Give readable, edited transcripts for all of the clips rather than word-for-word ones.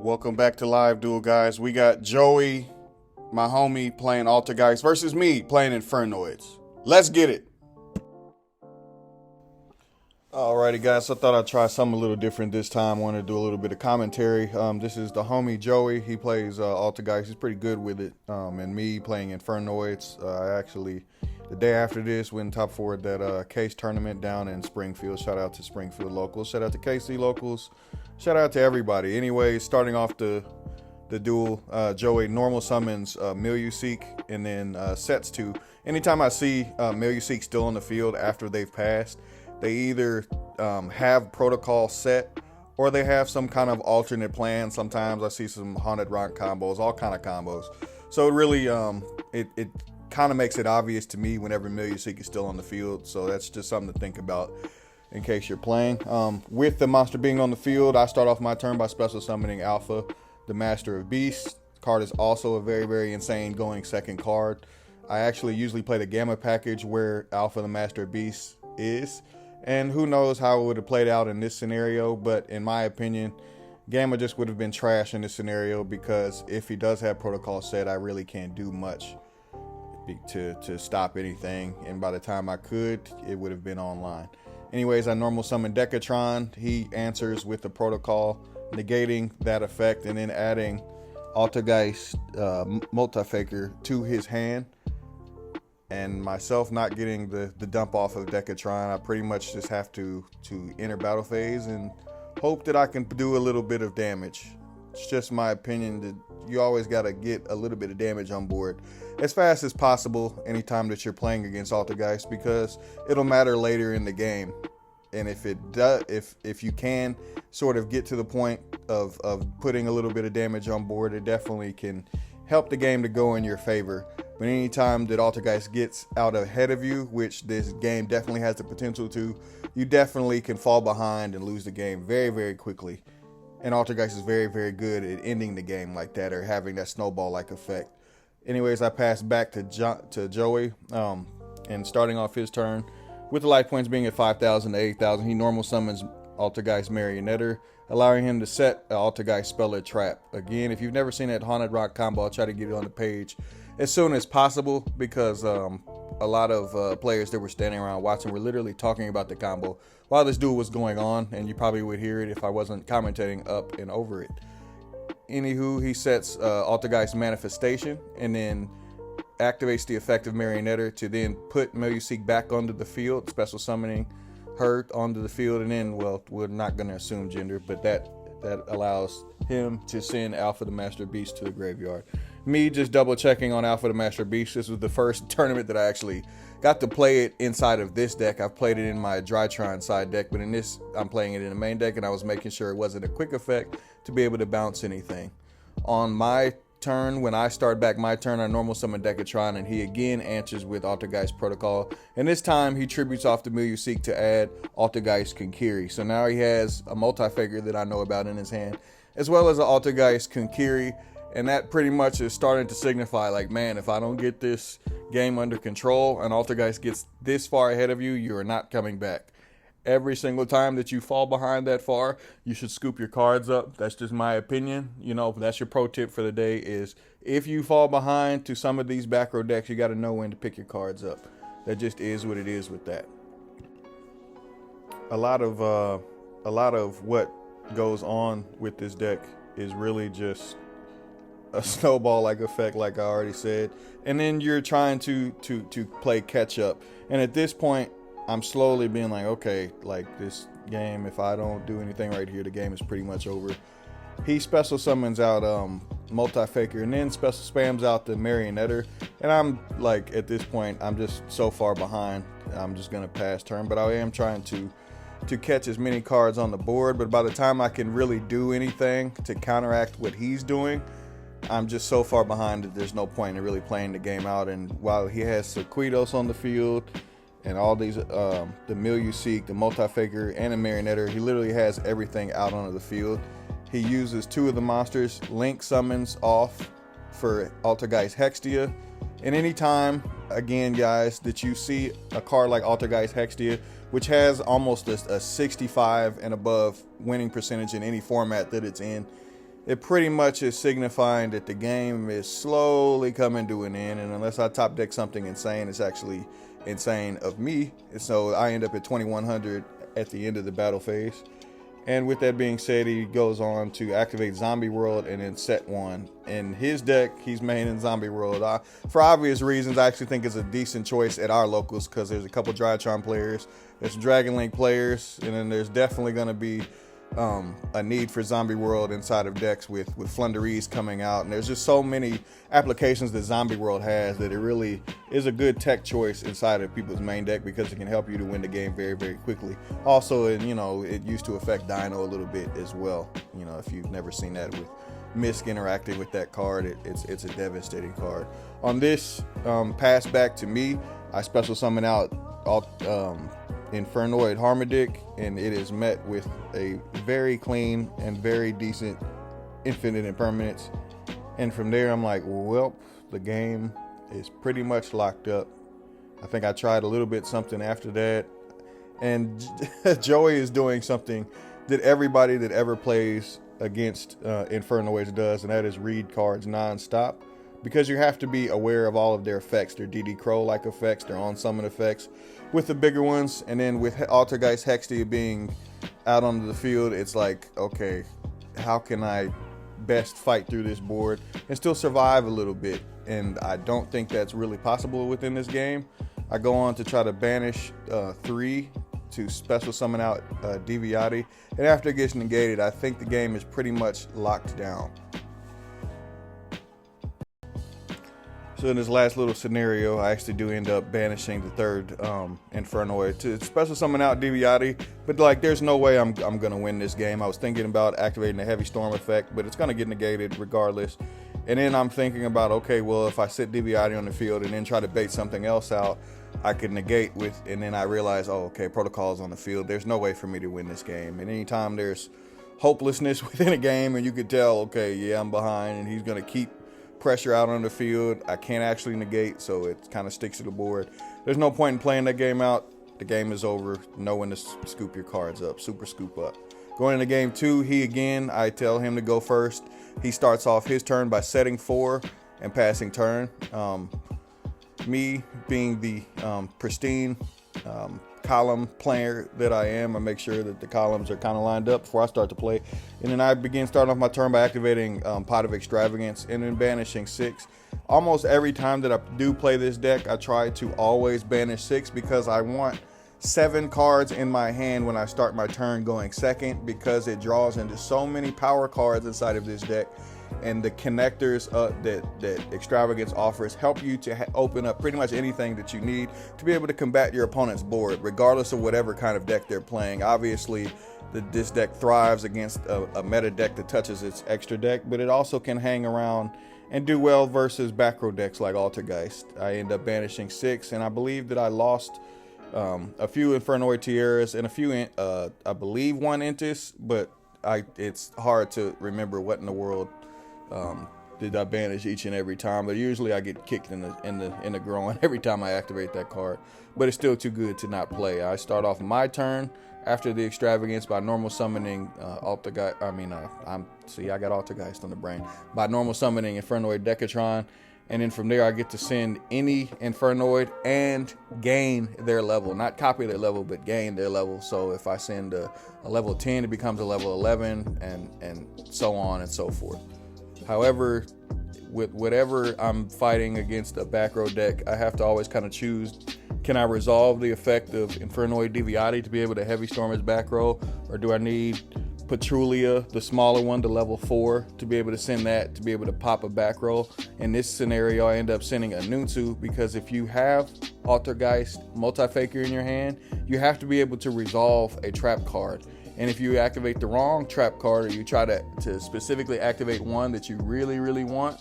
Welcome back to Live Duel, guys. We got Joey, my homie, playing Altergeist versus me playing Infernoids. Let's get it. Alrighty, guys. So I thought I'd try something a little different this time. I wanted to do a little bit of commentary. This is the homie Joey. He plays Altergeist. He's pretty good with it. And me playing Infernoids. I actually, the day after this, went top 4 at that case tournament down in Springfield. Shout out to Springfield locals. Shout out to KC locals. Shout out to everybody. Anyways, starting off the duel, Joey normal summons Maydew Seek and then sets to. Anytime I see Maydew Seek still on the field after they've passed, they either have protocol set or they have some kind of alternate plan. Sometimes I see some haunted rock combos, all kind of combos. So it really, it kind of makes it obvious to me whenever Maydew Seek is still on the field. So that's just something to think about in case you're playing. With the monster being on the field, I start off my turn by special summoning Alpha, the Master of Beasts. Card is also a very, very insane going second card. I actually usually play the Gamma package where Alpha, the Master of Beasts, is. And who knows how it would have played out in this scenario, but in my opinion, Gamma just would have been trash in this scenario because if he does have protocol set, I really can't do much to stop anything. And by the time I could, it would have been online. Anyways, I normal summon Decatron. He answers with the protocol, negating that effect and then adding Altergeist Multifaker to his hand. And myself not getting the dump off of Decatron, I pretty much just have to enter battle phase and hope that I can do a little bit of damage. It's just my opinion that you always got to get a little bit of damage on board as fast as possible anytime that you're playing against Altergeist, because it'll matter later in the game. And if it does, if you can sort of get to the point of putting a little bit of damage on board, it definitely can help the game to go in your favor. But anytime that Altergeist gets out ahead of you, which this game definitely has the potential to, you definitely can fall behind and lose the game very, very quickly. And Altergeist is very, very good at ending the game like that or having that snowball-like effect. Anyways, I pass back to Joey, and starting off his turn, with the life points being at 5,000 to 8,000, he normal summons Altergeist Marionetter, allowing him to set an Altergeist Speller Trap. Again, if you've never seen that Haunted Rock combo, I'll try to get it on the page as soon as possible because a lot of players that were standing around watching were literally talking about the combo while this duel was going on, and you probably would hear it if I wasn't commentating up and over it. Anywho, he sets Altergeist Manifestation and then activates the effect of Marionetter to then put Maydew Seek back onto the field, special summoning her onto the field, and then, well, we're not going to assume gender, but that allows him to send Alpha the Master Beast to the graveyard. Me just double checking on Alpha the Master Beast. This was the first tournament that I actually got to play it inside of this deck. I've played it in my Drytron side deck, but in this, I'm playing it in the main deck, and I was making sure it wasn't a quick effect to be able to bounce anything. On my turn, when I start back my turn, I normal summon Decatron, and he again answers with Altergeist Protocol, and this time he tributes off the Maydew Seek to add Altergeist Konkiri. So now he has a multi-figure that I know about in his hand, as well as an Altergeist Konkiri, and that pretty much is starting to signify, like, man, if I don't get this game under control and Altergeist gets this far ahead of you, you are not coming back. Every single time that you fall behind that far, you should scoop your cards up. That's just my opinion. You know, that's your pro tip for the day is if you fall behind to some of these back row decks, you got to know when to pick your cards up. That just is what it is with that. A lot of what goes on with this deck is really just a snowball-like effect, like I already said. And then you're trying to play catch up. And at this point, I'm slowly being like, okay, like this game, if I don't do anything right here, the game is pretty much over. He special summons out Multi-Faker and then special spams out the Marionetter. And I'm like, at this point, I'm just so far behind. I'm just going to pass turn. But I am trying to catch as many cards on the board. But by the time I can really do anything to counteract what he's doing, I'm just so far behind that there's no point in really playing the game out. And while he has Sequitos on the field, and all these, the Maydew Seek, the Multi-Faker, and the Marionetter, he literally has everything out onto the field. He uses 2 of the monsters, Link summons off for Altergeist Hextia. And anytime, again, guys, that you see a card like Altergeist Hextia, which has almost a 65 and above winning percentage in any format that it's in, it pretty much is signifying that the game is slowly coming to an end. And unless I top deck something insane, it's actually insane of me. And so I end up at 2100 at the end of the battle phase. And with that being said, he goes on to activate Zombie World and then set one. In his deck, he's main in Zombie World. For obvious reasons, I actually think it's a decent choice at our locals because there's a couple Drytron players, there's Dragon Link players, and then there's definitely going to be a need for Zombie World inside of decks with Flunderies coming out. And there's just so many applications that Zombie World has that it really is a good tech choice inside of people's main deck because it can help you to win the game very, very quickly. Also, you know, it used to affect Dino a little bit as well. You know, if you've never seen that with Misk interacting with that card, it's a devastating card. On this pass back to me, I special summon out Infernoid Harmadic, and it is met with a very clean and very decent Infinite Impermanence. And from there, I'm like, well, the game is pretty much locked up. I think I tried a little bit something after that. And Joey is doing something that everybody that ever plays against Infernoids does, and that is read cards nonstop. Because you have to be aware of all of their effects, their DD Crow-like effects, their on-summon effects, with the bigger ones. And then with Altergeist Hextee being out onto the field, it's like, okay, how can I best fight through this board and still survive a little bit? And I don't think that's really possible within this game. I go on to try to banish 3 to special summon out Deviati. And after it gets negated, I think the game is pretty much locked down. So in this last little scenario, I actually do end up banishing the third Infernoid to special summon out Deviati. But like, there's no way I'm gonna win this game. I was thinking about activating the Heavy Storm effect, but it's gonna get negated regardless. And then I'm thinking about, okay, well, if I sit Deviati on the field and then try to bait something else out, I could negate with, and then I realize, oh, okay, Protocol's on the field. There's no way for me to win this game. And anytime there's hopelessness within a game and you could tell, okay, yeah, I'm behind, and he's gonna keep pressure out on the field, I can't actually negate, so it kind of sticks to the board. There's no point in playing that game out. The game is over. Know when to scoop your cards up. Super scoop up. Going into game 2, I tell him to go first. He starts off his turn by setting 4 and passing turn. Me being the pristine column player that I am, I make sure that the columns are kind of lined up before I start to play. And then I starting off my turn by activating Pot of Extravagance and then banishing 6. Almost every time that I do play this deck, I try to always banish 6 because I want 7 cards in my hand when I start my turn going second, because it draws into so many power cards inside of this deck. And the connectors that Extravagance offers help you to open up pretty much anything that you need to be able to combat your opponent's board, regardless of whatever kind of deck they're playing. Obviously, this deck thrives against a meta deck that touches its extra deck, but it also can hang around and do well versus back row decks like Altergeist. I end up banishing 6, and I believe that I lost a few Infernoid Tiaras and a few, I believe, 1 Intis, but it's hard to remember what in the world did I banish each and every time. But usually I get kicked in the groin every time I activate that card. But it's still too good to not play. I start off my turn after the Extravagance by normal summoning Altergeist. I got Altergeist on the brain. By normal summoning Infernoid Decatron. And then from there, I get to send any Infernoid and gain their level. Not copy their level, but gain their level. So if I send a level 10, it becomes a level 11, and so on and so forth. However, with whatever I'm fighting against a back row deck, I have to always kind of choose, can I resolve the effect of Infernoid Deviati to be able to Heavy Storm his back row? Or do I need Petrulia, the smaller one, to level 4, to be able to send that, to be able to pop a back row? In this scenario, I end up sending a Nunsu, because if you have Altergeist Multi-Faker in your hand, you have to be able to resolve a trap card. And if you activate the wrong trap card, or you try to specifically activate one that you really, really want,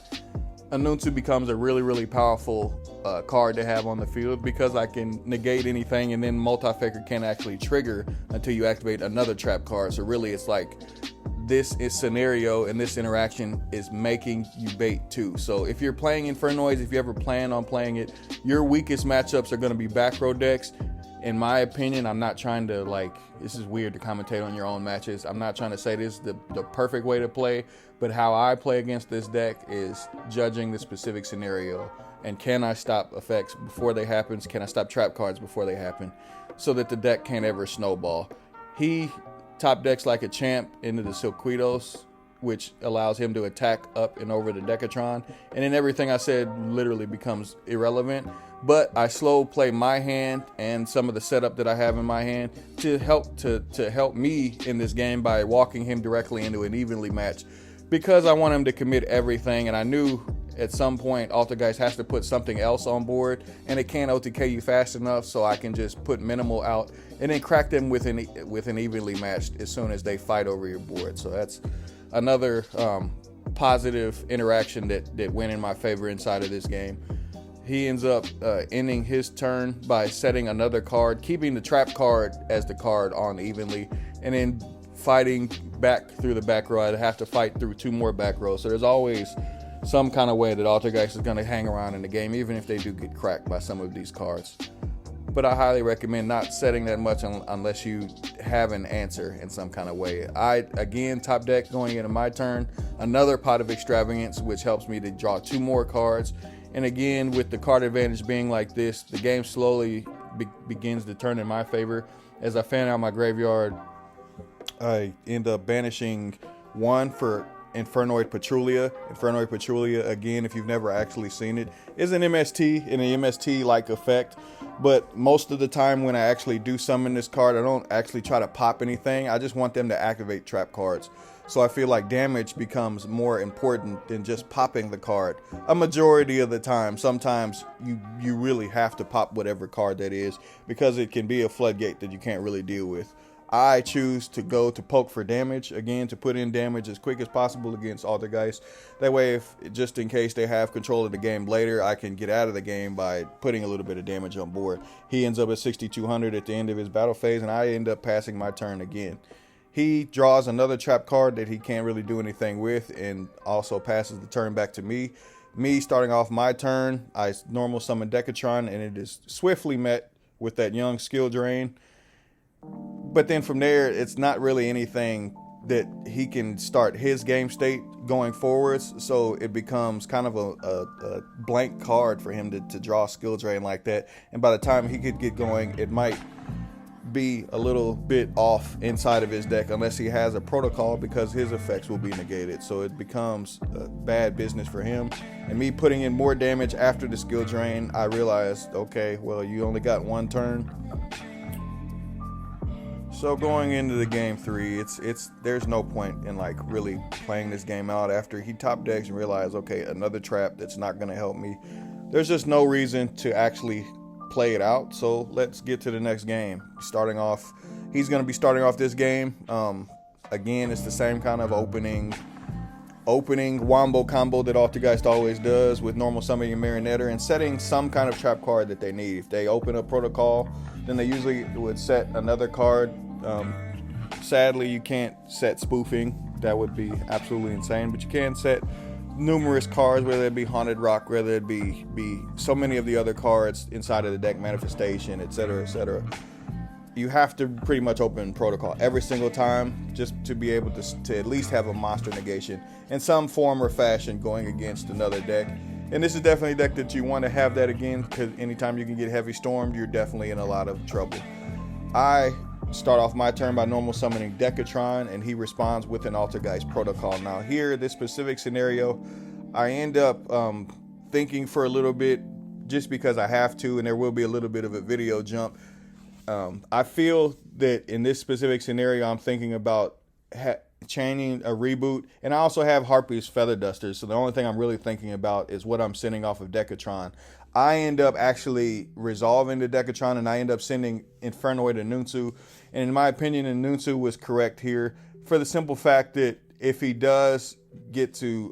Nunsu becomes a really, really powerful card to have on the field, because I can negate anything, and then Multi-Faker can't actually trigger until you activate another trap card. So really, it's like this scenario and this interaction is making you bait too. So if you're playing Infernoids, if you ever plan on playing it, your weakest matchups are going to be back row decks. in my opinion, I'm not trying to, like, this is weird to commentate on your own matches. I'm not trying to say this is the perfect way to play, but how I play against this deck is judging the specific scenario. And can I stop effects before they happen? Can I stop trap cards before they happen? So that the deck can't ever snowball. He top decks like a champ into the Silquitos, which allows him to attack up and over the Decatron. And then everything I said literally becomes irrelevant. But I slow play my hand and some of the setup that I have in my hand to help me in this game by walking him directly into an evenly match, because I want him to commit everything. And I knew at some point Altergeist has to put something else on board, and it can't OTK you fast enough, so I can just put minimal out and then crack them with an evenly matched as soon as they fight over your board. So that's another positive interaction that went in my favor inside of this game. He ends up ending his turn by setting another card, keeping the trap card as the card on evenly, and then fighting back through the back row. I'd have to fight through 2 more back rows. So there's always some kind of way that Altergeist is going to hang around in the game, even if they do get cracked by some of these cards. But I highly recommend not setting that much unless you have an answer in some kind of way. I, again, top deck going into my turn, another Pot of Extravagance, which helps me to draw 2 more cards. And again, with the card advantage being like this, the game slowly begins to turn in my favor. As I fan out my graveyard, I end up banishing 1 for Infernoid Patrulia. Infernoid Patrulia, again, if you've never actually seen it, is an MST in an MST-like effect. But most of the time when I actually do summon this card, I don't actually try to pop anything. I just want them to activate trap cards. So I feel like damage becomes more important than just popping the card. A majority of the time, sometimes you really have to pop whatever card that is, because it can be a floodgate that you can't really deal with. I choose to go to poke for damage, again, to put in damage as quick as possible against Altergeist. That way, if just in case they have control of the game later, I can get out of the game by putting a little bit of damage on board. He ends up at 6,200 at the end of his battle phase, and I end up passing my turn again. He draws another trap card that he can't really do anything with, and also passes the turn back to me. Me starting off my turn, I normal summon Decatron, and it is swiftly met with that young skill drain. But then from there, it's not really anything that he can start his game state going forwards. So it becomes kind of a blank card for him to draw skill drain like that. And by the time he could get going, it might be a little bit off inside of his deck unless he has a protocol, because his effects will be negated. So it becomes bad business for him. And me putting in more damage after the skill drain, I realized, okay, well, you only got 1 turn. So going into the game 3, there's no point in like really playing this game out after he top decks and realize, okay, another trap that's not going to help me. There's just no reason to actually play it out. So let's get to the next game. He's going to be starting off this game. Again, it's the same kind of opening wombo combo that Altergeist always does, with normal summoning a Marionetter and setting some kind of trap card that they need. If they open up protocol, then they usually would set another card. Sadly, you can't set spoofing. That would be absolutely insane, but you can set numerous cards, whether it be Haunted Rock, whether it be so many of the other cards inside of the deck, Manifestation, etc., etc. You have to pretty much open protocol every single time just to be able to at least have a monster negation in some form or fashion going against another deck. And this is definitely a deck that you want to have that again, because anytime you can get heavy stormed, you're definitely in a lot of trouble. I start off my turn by normal summoning Decatron, and he responds with an Altergeist protocol. Now here, this specific scenario, I end up thinking for a little bit, just because I have to, and there will be a little bit of a video jump. I feel that in this specific scenario, I'm thinking about chaining a reboot, and I also have Harpy's Feather Dusters, so the only thing I'm really thinking about is what I'm sending off of Decatron. I end up actually resolving the Decatron, and I end up sending Infernoid and Nunsu, and in my opinion, Nunsu was correct here, for the simple fact that if he does get to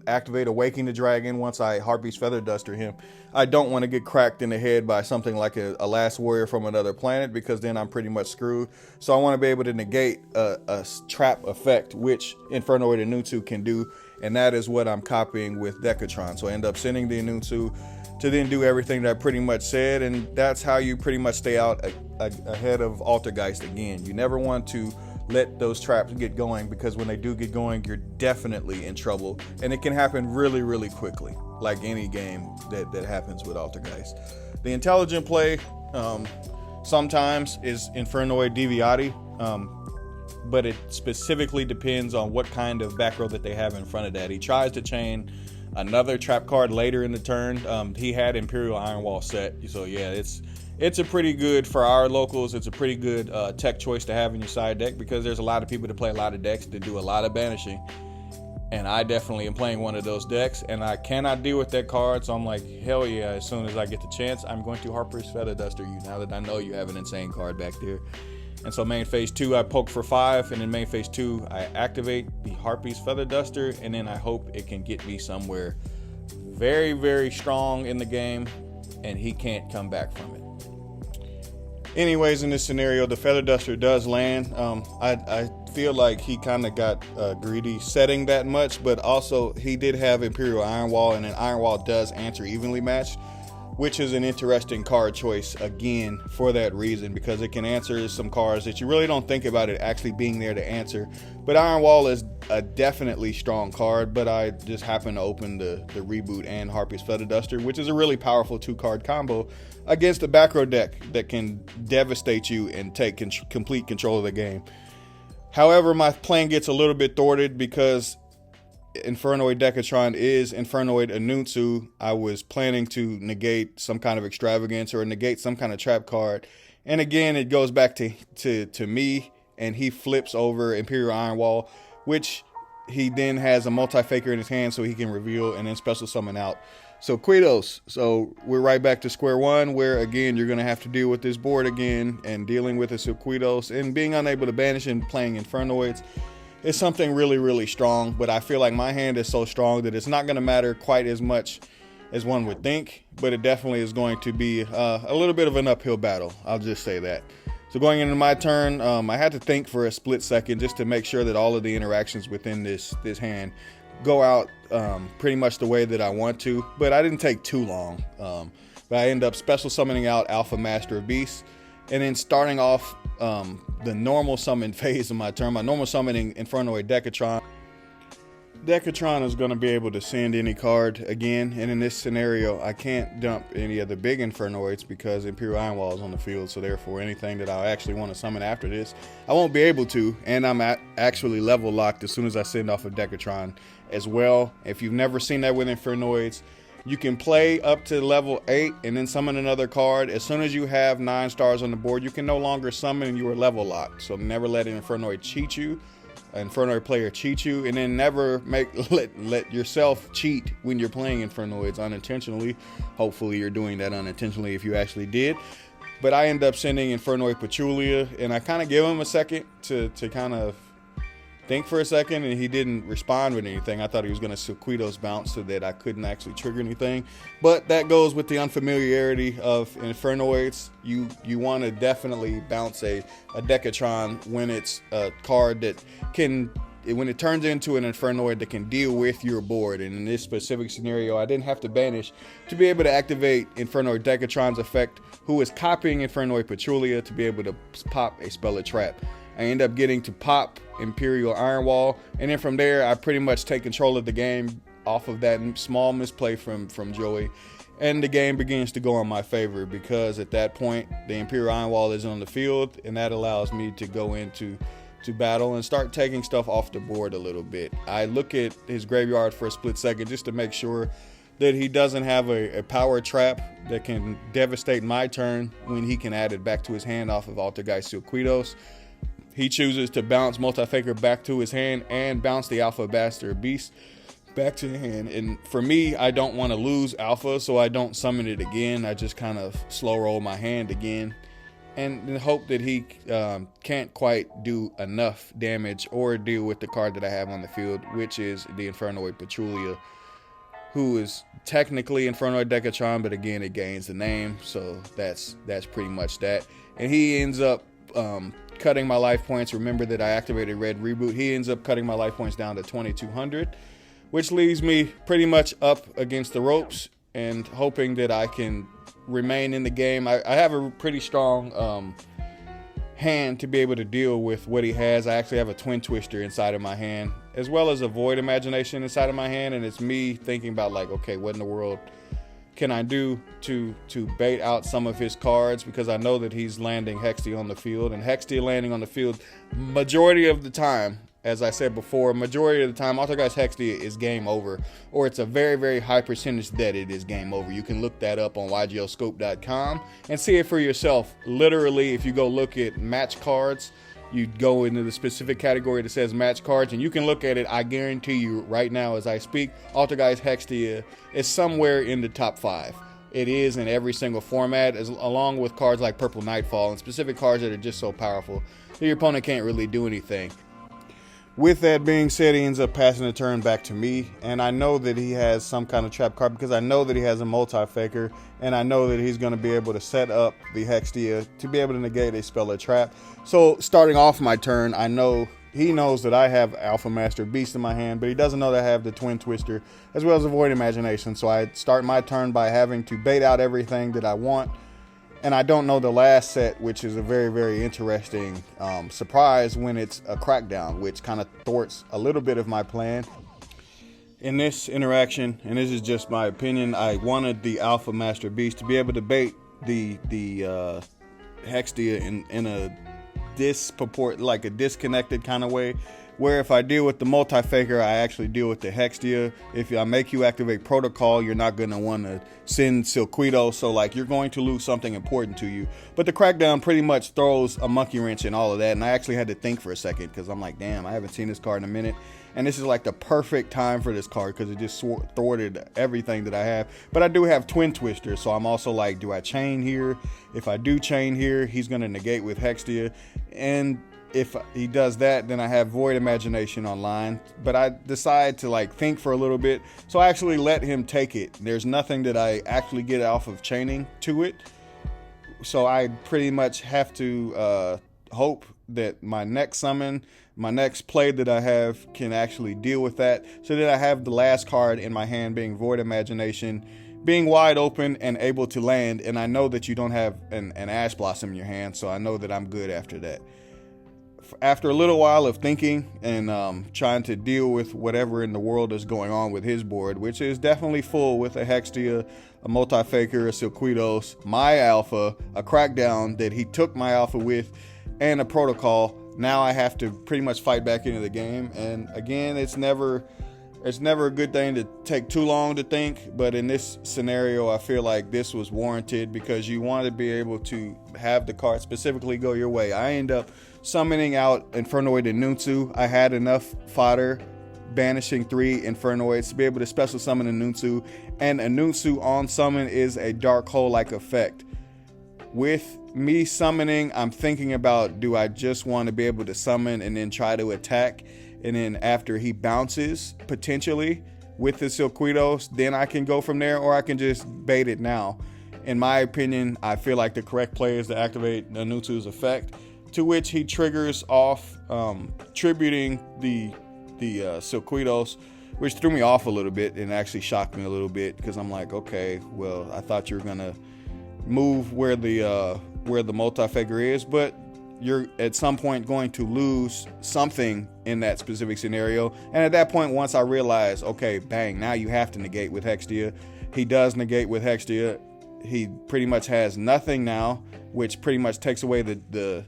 activate Awakening the Dragon once I Harpy's Feather Duster him, I don't want to get cracked in the head by something like a Last Warrior from another planet, because then I'm pretty much screwed. So I want to be able to negate a trap effect, which Infernoid and Nunsu can do, and that is what I'm copying with Decatron. So I end up sending the Nunsu to then do everything that I pretty much said, and that's how you pretty much stay out ahead of Altergeist again. You never want to let those traps get going, because when they do get going, you're definitely in trouble, and it can happen really, really quickly, like any game that happens with Altergeist. The intelligent play sometimes is Infernoid Deviati, but it specifically depends on what kind of back row that they have in front of that. He tries to chain another trap card later in the turn. He had Imperial Iron Wall set, so yeah, it's a pretty good, for our locals, it's a pretty good tech choice to have in your side deck, because there's a lot of people that play a lot of decks that do a lot of banishing, and I definitely am playing one of those decks, and I cannot deal with that card, so I'm like, hell yeah, as soon as I get the chance, I'm going to Harper's Feather Duster you, now that I know you have an insane card back there. And so main phase 2, I poke for 5, and in main phase 2, I activate the Harpy's Feather Duster, and then I hope it can get me somewhere very, very strong in the game, and he can't come back from it. Anyways, in this scenario, the Feather Duster does land. I feel like he kind of got greedy setting that much, but also he did have Imperial Iron Wall, and an Iron Wall does answer evenly matched, which is an interesting card choice, again, for that reason, because it can answer some cards that you really don't think about it actually being there to answer. But Iron Wall is a definitely strong card, but I just happen to open the Reboot and Harpy's Feather Duster, which is a really powerful 2-card combo against a back row deck that can devastate you and take complete control of the game. However, my plan gets a little bit thwarted because Infernoid Decatron is Infernoid Anunsu. I was planning to negate some kind of extravagance or negate some kind of trap card, and again it goes back to me, and he flips over Imperial Iron Wall, which he then has a multi-faker in his hand so he can reveal and then special summon out. So Queidos, so we're right back to square one, where again you're going to have to deal with this board again, and dealing with a Queidos and being unable to banish and playing Infernoids is something really, really strong. But I feel like my hand is so strong that it's not going to matter quite as much as one would think, but it definitely is going to be a little bit of an uphill battle. I'll just say that. So going into my turn, I had to think for a split second just to make sure that all of the interactions within this hand go out pretty much the way that I want to, but I didn't take too long. But I end up special summoning out Alpha Master of Beasts, and then starting off the normal summon phase of my turn, my normal summoning Infernoid Decatron. Decatron is going to be able to send any card again, and in this scenario I can't dump any of the big Infernoids because Imperial Iron Wall is on the field, so therefore anything that I actually want to summon after this I won't be able to, and I'm actually level locked as soon as I send off a Decatron as well. If you've never seen that with Infernoids, you can play up to level 8 and then summon another card. As soon as you have 9 stars on the board, you can no longer summon and you are level locked. So never let an Infernoid cheat you, an Infernoid player cheat you, and then never let yourself cheat when you're playing Infernoids unintentionally. Hopefully you're doing that unintentionally if you actually did. But I end up sending Infernoid Pachulia, and I kind of give him a second to kind of think for a second, and he didn't respond with anything. I thought he was going to Sequitos bounce so that I couldn't actually trigger anything. But that goes with the unfamiliarity of Infernoids. You want to definitely bounce a Decatron when it's a card that can, when it turns into an Infernoid that can deal with your board. And in this specific scenario, I didn't have to banish to be able to activate Infernoid Decatron's effect, who is copying Infernoid Pachulia to be able to pop a Spell Trap. I end up getting to pop Imperial Iron Wall, and then from there I pretty much take control of the game off of that small misplay from Joey, and the game begins to go in my favor, because at that point the Imperial Iron Wall is on the field, and that allows me to go into battle and start taking stuff off the board a little bit. I look at his graveyard for a split second just to make sure that he doesn't have a power trap that can devastate my turn when he can add it back to his hand off of Altergeist Sequitos. He chooses to bounce Multi-Faker back to his hand and bounce the Alpha Master Beast back to the hand. And for me, I don't want to lose Alpha, so I don't summon it again. I just kind of slow roll my hand again and hope that he can't quite do enough damage or deal with the card that I have on the field, which is the Infernoid Pachulia, who is technically Infernoid Decatron, but again, it gains the name, so that's pretty much that. And he ends up cutting my life points. Remember that I activated Red Reboot. He ends up cutting my life points down to 2200, which leaves me pretty much up against the ropes. and hoping that I can remain in the game. I have a pretty strong hand to be able to deal with what he has. I actually have a Twin Twister inside of my hand, as well as a Void Imagination inside of my hand, and it's me thinking about like, okay, what in the world can I do to bait out some of his cards, because I know that he's landing Hextia on the field, and Hextia landing on the field majority of the time, as I said before, majority of the time, Altergeist Hextia is game over, or it's a very, very high percentage that it is game over. You can look that up on ygoscope.com and see it for yourself. Literally, if you go look at match cards, you go into the specific category that says match cards, and you can look at it. I guarantee you right now as I speak, Altergeist Hextia is somewhere in the top 5. It is in every single format, along with cards like Purple Nightfall and specific cards that are just so powerful that your opponent can't really do anything. With that being said, he ends up passing the turn back to me, and I know that he has some kind of trap card because I know that he has a multi-faker, and I know that he's going to be able to set up the Hextia to be able to negate a spell or trap. So starting off my turn, I know he knows that I have Alpha Master Beast in my hand, but he doesn't know that I have the Twin Twister as well as a Void Imagination. So I start my turn by having to bait out everything that I want. And I don't know the last set, which is a very, very interesting surprise when it's a Crackdown, which kind of thwarts a little bit of my plan. In this interaction, and this is just my opinion, I wanted the Alpha Master Beast to be able to bait the Hextia in a like a disconnected kind of way, where if I deal with the multi-faker, I actually deal with the Hextia. If I make you activate Protocol, you're not going to want to send Silquido, so like you're going to lose something important to you. But the Crackdown pretty much throws a monkey wrench in all of that, and I actually had to think for a second because I'm like, damn, I haven't seen this card in a minute. And this is like the perfect time for this card because it just thwarted everything that I have. But I do have Twin Twister, so I'm also like, do I chain here? If I do chain here, he's going to negate with Hextia. And if he does that, then I have Void Imagination online. But I decide to like think for a little bit, so I actually let him take it. There's nothing that I actually get off of chaining to it, so I pretty much have to hope that my next summon, my next play that I have, can actually deal with that, so that I have the last card in my hand being Void Imagination, being wide open and able to land. And I know that you don't have an Ash Blossom in your hand, so I know that I'm good after that. After a little while of thinking and trying to deal with whatever in the world is going on with his board, which is definitely full with a Hextia, a multi-faker, a Silquidos, my alpha, a Crackdown that he took my alpha with, and a Protocol. Now I have to pretty much fight back into the game. And again, it's never a good thing to take too long to think, but in this scenario, I feel like this was warranted because you want to be able to have the card specifically go your way. I end up summoning out Infernoid and Nunsu. I had enough fodder, banishing 3 Infernoids to be able to special summon a Nunsu, and a Nunsu on summon is a dark hole-like effect. With me summoning, I'm thinking about, do I just want to be able to summon and then try to attack, and then after he bounces, potentially, with the Silquidos, then I can go from there, or I can just bait it now. In my opinion, I feel like the correct play is to activate Nunsu's effect, to which he triggers off, tributing the Silquidos, which threw me off a little bit and actually shocked me a little bit, because I'm like, okay, well, I thought you were gonna move where the multi-faker is, but you're at some point going to lose something in that specific scenario. And at that point, once I realize, okay, bang, now you have to negate with Hextia. He does negate with Hextia. He pretty much has nothing now, which pretty much takes away the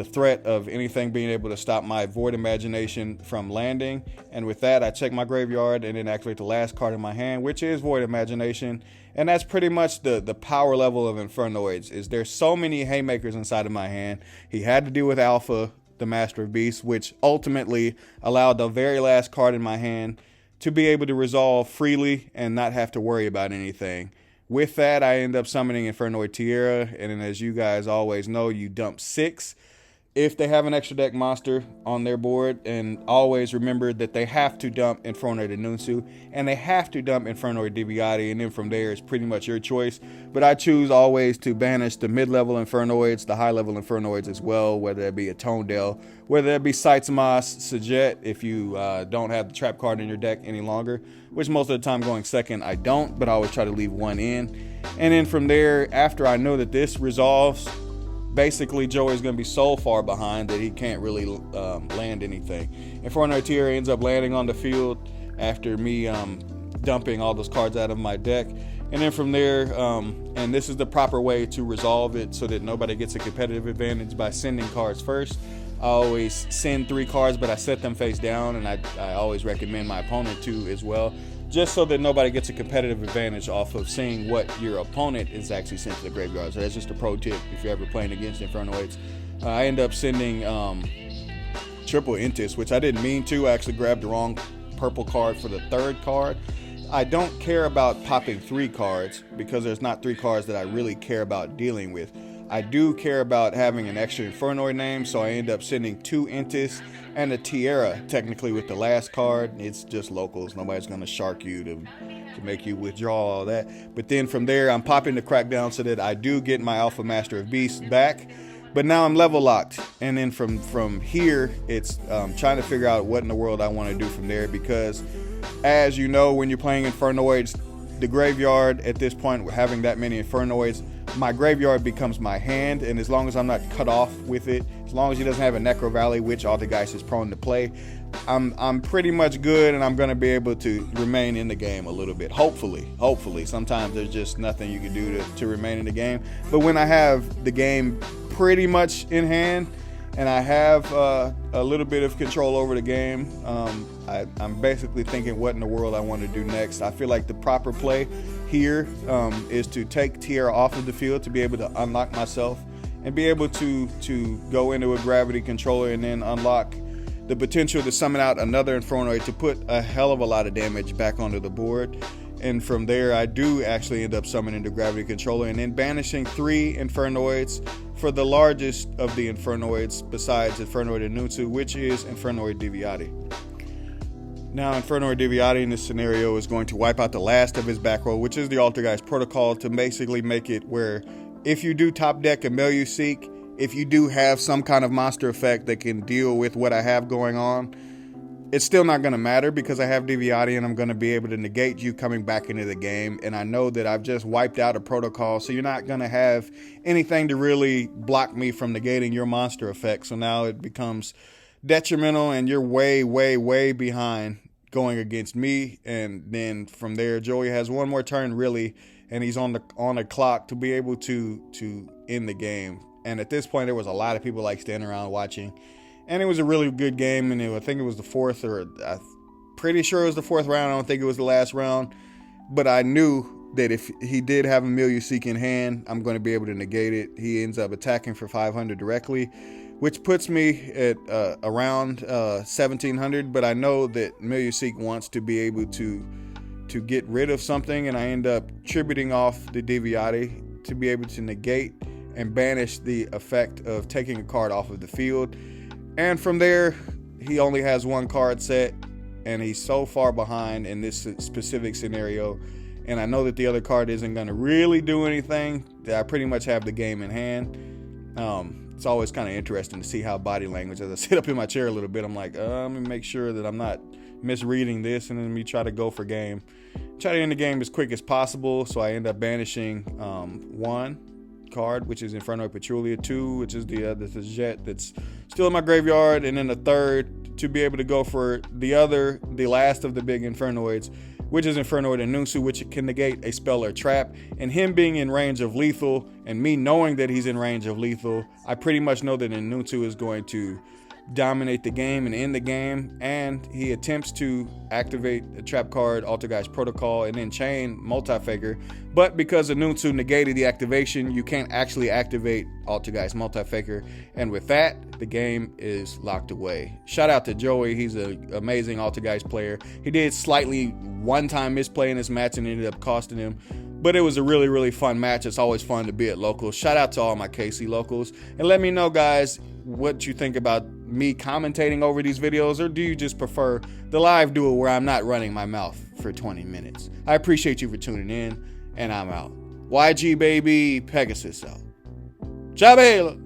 threat of anything being able to stop my Void Imagination from landing. And with that, I check my graveyard and then activate the last card in my hand, which is Void Imagination. And that's pretty much the power level of Infernoids. Is there's so many haymakers inside of my hand. He had to deal with Alpha, the Master of Beasts, which ultimately allowed the very last card in my hand to be able to resolve freely and not have to worry about anything. With that, I end up summoning Infernoid Tierra, and then as you guys always know, you dump 6. if they have an extra deck monster on their board, and always remember that they have to dump Infernoid Nunsu, and they have to dump Infernoid Diviati, and then from there it's pretty much your choice. But I choose always to banish the mid-level Infernoids, the high-level Infernoids as well, whether that be a Tonedale, whether that be Saitama's Sajet, if you don't have the trap card in your deck any longer, which most of the time going second I don't, but I always try to leave one in. And then from there, after I know that this resolves, basically Joey's going to be so far behind that he can't really land anything. Infernoid Tier ends up landing on the field after me dumping all those cards out of my deck. And then from there, and this is the proper way to resolve it so that nobody gets a competitive advantage by sending cards first. I always send 3 cards, but I set them face down, and I always recommend my opponent to as well, just so that nobody gets a competitive advantage off of seeing what your opponent is actually sent to the graveyard. So that's just a pro tip if you're ever playing against Infernoids. I end up sending triple Intis, which I didn't mean to. I actually grabbed the wrong purple card for the 3rd card. I don't care about popping 3 cards because there's not 3 cards that I really care about dealing with. I do care about having an extra Infernoid name, so I end up sending 2 Intis and a Tierra, technically, with the last card. It's just locals. Nobody's going to shark you to make you withdraw all that. But then from there, I'm popping the Crackdown so that I do get my Alpha Master of Beasts back. But now I'm level locked. And then from here, it's trying to figure out what in the world I want to do from there. Because, as you know, when you're playing Infernoids, the graveyard at this point, having that many Infernoids, my graveyard becomes my hand, and as long as I'm not cut off with it, as long as he doesn't have a Necro Valley, which Altergeist is prone to play, I'm pretty much good, and I'm going to be able to remain in the game a little bit. Hopefully. Sometimes there's just nothing you can do to remain in the game. But when I have the game pretty much in hand, and I have a little bit of control over the game, I'm basically thinking what in the world I want to do next. I feel like the proper play here is to take Tierra off of the field to be able to unlock myself and be able to go into a gravity controller and then unlock the potential to summon out another Infernoid to put a hell of a lot of damage back onto the board. And from there, I do actually end up summoning the gravity controller and then banishing 3 Infernoids for the largest of the Infernoids besides Infernoid Nunsu, which is Infernoid Diviati. Now, Infernoid Diviati in this scenario is going to wipe out the last of his back row, which is the Altergeist protocol, to basically make it where if you do top deck a Seek, if you do have some kind of monster effect that can deal with what I have going on, it's still not going to matter because I have Diviati and I'm going to be able to negate you coming back into the game. And I know that I've just wiped out a protocol, so you're not going to have anything to really block me from negating your monster effect. So now it becomes detrimental and you're way behind going against me. And then from there, Joey has one more turn really, and he's on a clock to be able to end the game. And at this point, there was a lot of people like standing around watching. And it was a really good game, and I think it was the 4th, or I'm pretty sure it was the 4th round. I don't think it was the last round. But I knew that if he did have a Seek in hand, I'm going to be able to negate it. He ends up attacking for 500 directly, which puts me at around 1,700. But I know that Seek wants to be able to get rid of something, and I end up tributing off the Diviati to be able to negate and banish the effect of taking a card off of the field. And from there, he only has 1 card set, and he's so far behind in this specific scenario. And I know that the other card isn't going to really do anything, that I pretty much have the game in hand. It's always kind of interesting to see how body language, as I sit up in my chair a little bit, I'm like, let me make sure that I'm not misreading this, and then me try to go for game. Try to end the game as quick as possible, so I end up banishing 1 card, which is Infernoid Patrulia, 2, which is the jet that's still in my graveyard, and then the 3rd to be able to go for the last of the big Infernoids, which is Infernoid Nunsu, which can negate a spell or trap. And him being in range of lethal, and me knowing that he's in range of lethal, I pretty much know that Nunsu is going to dominate the game and end the game. And he attempts to activate a trap card, Altergeist Protocol, and then chain Multi-Faker. But because Nunsu negated the activation, you can't actually activate Altergeist Multi-Faker. And with that, the game is locked away. Shout out to Joey. He's an amazing Altergeist player. He did slightly one-time misplay in this match and ended up costing him. But it was a really, really fun match. It's always fun to be at locals. Shout out to all my KC locals. And let me know, guys, what you think about me commentating over these videos, or do you just prefer the live duel where I'm not running my mouth for 20 minutes? I appreciate you for tuning in, and I'm out. YG baby, Pegasus out. Ciao, bella.